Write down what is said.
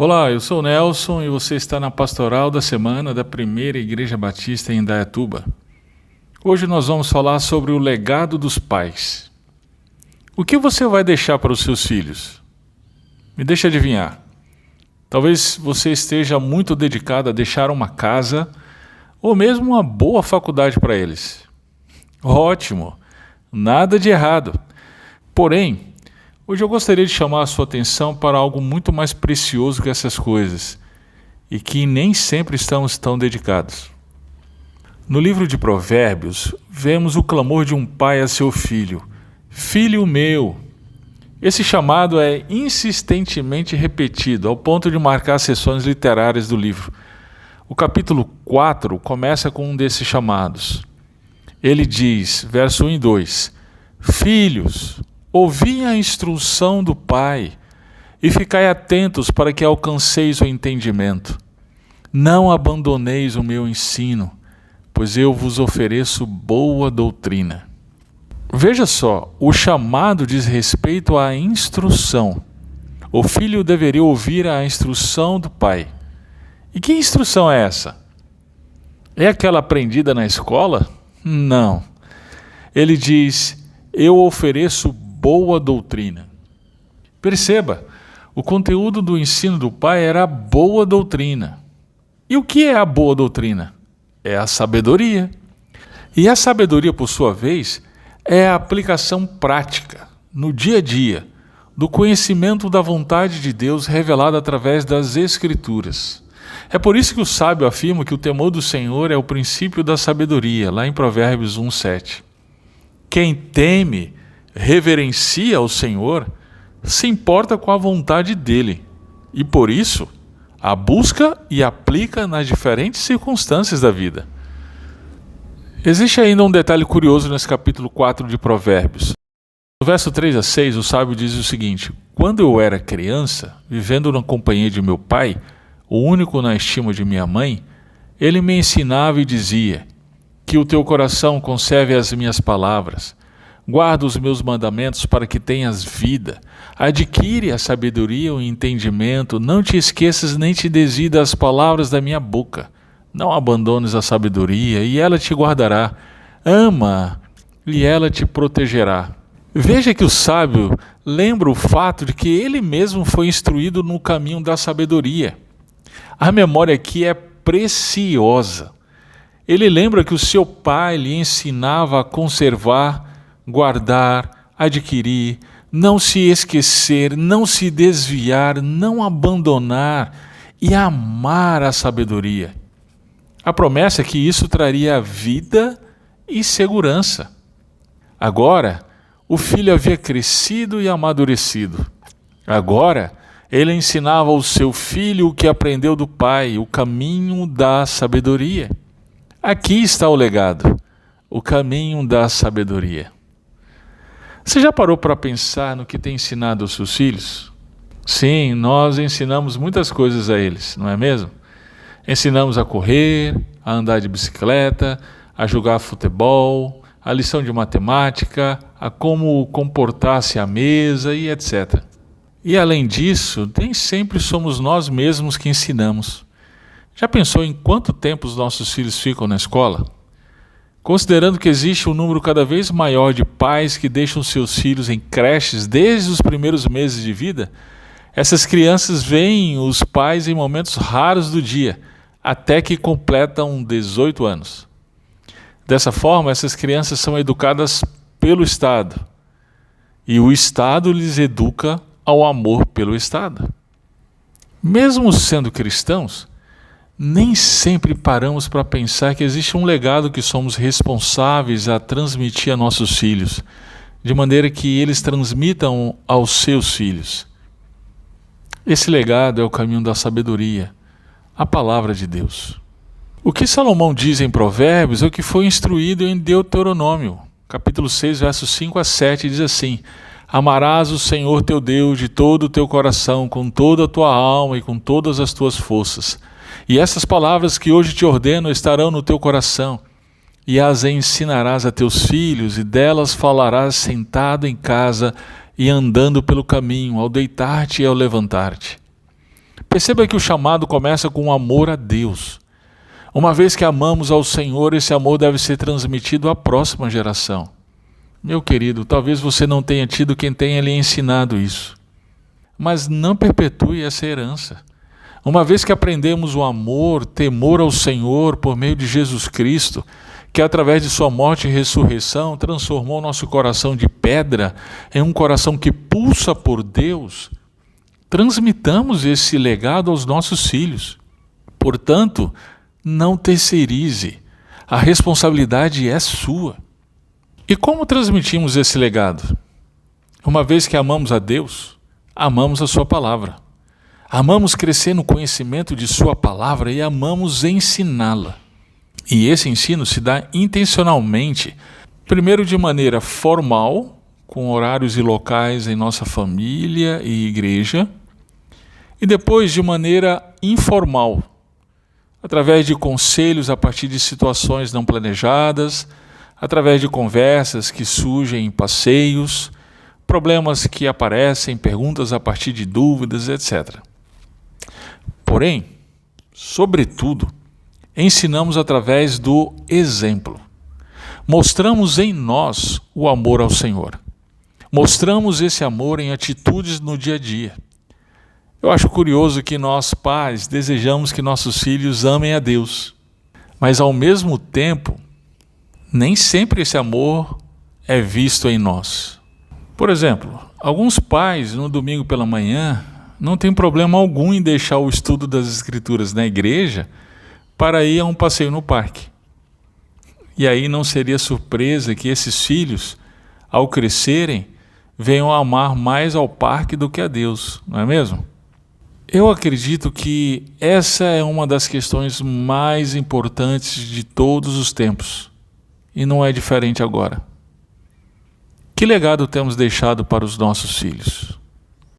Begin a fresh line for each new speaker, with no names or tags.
Olá, eu sou o Nelson e você está na Pastoral da Semana da Primeira Igreja Batista em Indaiatuba. Hoje nós vamos falar sobre o legado dos pais. O que você vai deixar para os seus filhos? Me deixa adivinhar. Talvez você esteja muito dedicado a deixar uma casa ou mesmo uma boa faculdade para eles. Ótimo, nada de errado. Porém, hoje eu gostaria de chamar a sua atenção para algo muito mais precioso que essas coisas e que nem sempre estamos tão dedicados. No livro de Provérbios, vemos o clamor de um pai a seu filho: Filho meu! Esse chamado é insistentemente repetido, ao ponto de marcar sessões literárias do livro. O capítulo 4 começa com um desses chamados. Ele diz, verso 1 e 2, Filhos, ouvi a instrução do Pai, e ficai atentos para que alcanceis o entendimento. Não abandoneis o meu ensino, pois eu vos ofereço boa doutrina. Veja só, o chamado diz respeito à instrução. O filho deveria ouvir a instrução do pai. E que instrução é essa? É aquela aprendida na escola? Não. Ele diz, eu ofereço boa doutrina. Perceba, o conteúdo do ensino do pai era a boa doutrina. E o que é a boa doutrina? É a sabedoria. E a sabedoria, por sua vez, é a aplicação prática, no dia a dia, do conhecimento da vontade de Deus revelada através das Escrituras. É por isso que o sábio afirma que o temor do Senhor é o princípio da sabedoria, lá em Provérbios 1:7. Quem teme, reverencia o Senhor, se importa com a vontade dele, e por isso a busca e aplica nas diferentes circunstâncias da vida. Existe ainda um detalhe curioso nesse capítulo 4 de Provérbios. No verso 3 a 6, o sábio diz o seguinte: Quando eu era criança, vivendo na companhia de meu pai, o único na estima de minha mãe, ele me ensinava e dizia: Que o teu coração conserve as minhas palavras, guarda os meus mandamentos para que tenhas vida, adquire a sabedoria e o entendimento, não te esqueças nem te desvie das palavras da minha boca. Não abandones a sabedoria, e ela te guardará. Ama, e ela te protegerá. Veja que o sábio lembra o fato de que ele mesmo foi instruído no caminho da sabedoria. A memória aqui é preciosa. Ele lembra que o seu pai lhe ensinava a conservar, guardar, adquirir, não se esquecer, não se desviar, não abandonar e amar a sabedoria. A promessa é que isso traria vida e segurança. Agora, o filho havia crescido e amadurecido. Agora, ele ensinava ao seu filho o que aprendeu do pai, o caminho da sabedoria. Aqui está o legado, o caminho da sabedoria. Você já parou para pensar no que tem ensinado aos seus filhos? Sim, nós ensinamos muitas coisas a eles, não é mesmo? Ensinamos a correr, a andar de bicicleta, a jogar futebol, a lição de matemática, a como comportar-se à mesa e etc. E além disso, nem sempre somos nós mesmos que ensinamos. Já pensou em quanto tempo os nossos filhos ficam na escola? Considerando que existe um número cada vez maior de pais que deixam seus filhos em creches desde os primeiros meses de vida, essas crianças veem os pais em momentos raros do dia, até que completam 18 anos. Dessa forma, essas crianças são educadas pelo Estado, e o Estado lhes educa ao amor pelo Estado. Mesmo sendo cristãos, nem sempre paramos para pensar que existe um legado que somos responsáveis a transmitir a nossos filhos, de maneira que eles transmitam aos seus filhos. Esse legado é o caminho da sabedoria, a palavra de Deus. O que Salomão diz em Provérbios é o que foi instruído em Deuteronômio, capítulo 6, versos 5 a 7, diz assim: Amarás o Senhor teu Deus de todo o teu coração, com toda a tua alma e com todas as tuas forças. E essas palavras que hoje te ordeno estarão no teu coração, e as ensinarás a teus filhos, e delas falarás sentado em casa e andando pelo caminho, ao deitar-te e ao levantar-te. Perceba que o chamado começa com o amor a Deus. Uma vez que amamos ao Senhor, esse amor deve ser transmitido à próxima geração. Meu querido, talvez você não tenha tido quem tenha lhe ensinado isso. Mas não perpetue essa herança. Uma vez que aprendemos o amor, temor ao Senhor por meio de Jesus Cristo, que através de sua morte e ressurreição transformou nosso coração de pedra em um coração que pulsa por Deus, transmitamos esse legado aos nossos filhos. Portanto, não terceirize. A responsabilidade é sua. E como transmitimos esse legado? Uma vez que amamos a Deus, amamos a sua palavra. Amamos crescer no conhecimento de sua palavra e amamos ensiná-la. E esse ensino se dá intencionalmente, primeiro de maneira formal, com horários e locais em nossa família e igreja, e depois de maneira informal, através de conselhos a partir de situações não planejadas, através de conversas que surgem em passeios, problemas que aparecem, perguntas a partir de dúvidas, etc. Porém, sobretudo, ensinamos através do exemplo. Mostramos em nós o amor ao Senhor. Mostramos esse amor em atitudes no dia a dia. Eu acho curioso que nós, pais, desejamos que nossos filhos amem a Deus, mas ao mesmo tempo, nem sempre esse amor é visto em nós. Por exemplo, alguns pais, no domingo pela manhã, não têm problema algum em deixar o estudo das Escrituras na igreja para ir a um passeio no parque. E aí não seria surpresa que esses filhos, ao crescerem, venham a amar mais ao parque do que a Deus, não é mesmo? Eu acredito que essa é uma das questões mais importantes de todos os tempos, e não é diferente agora. Que legado temos deixado para os nossos filhos?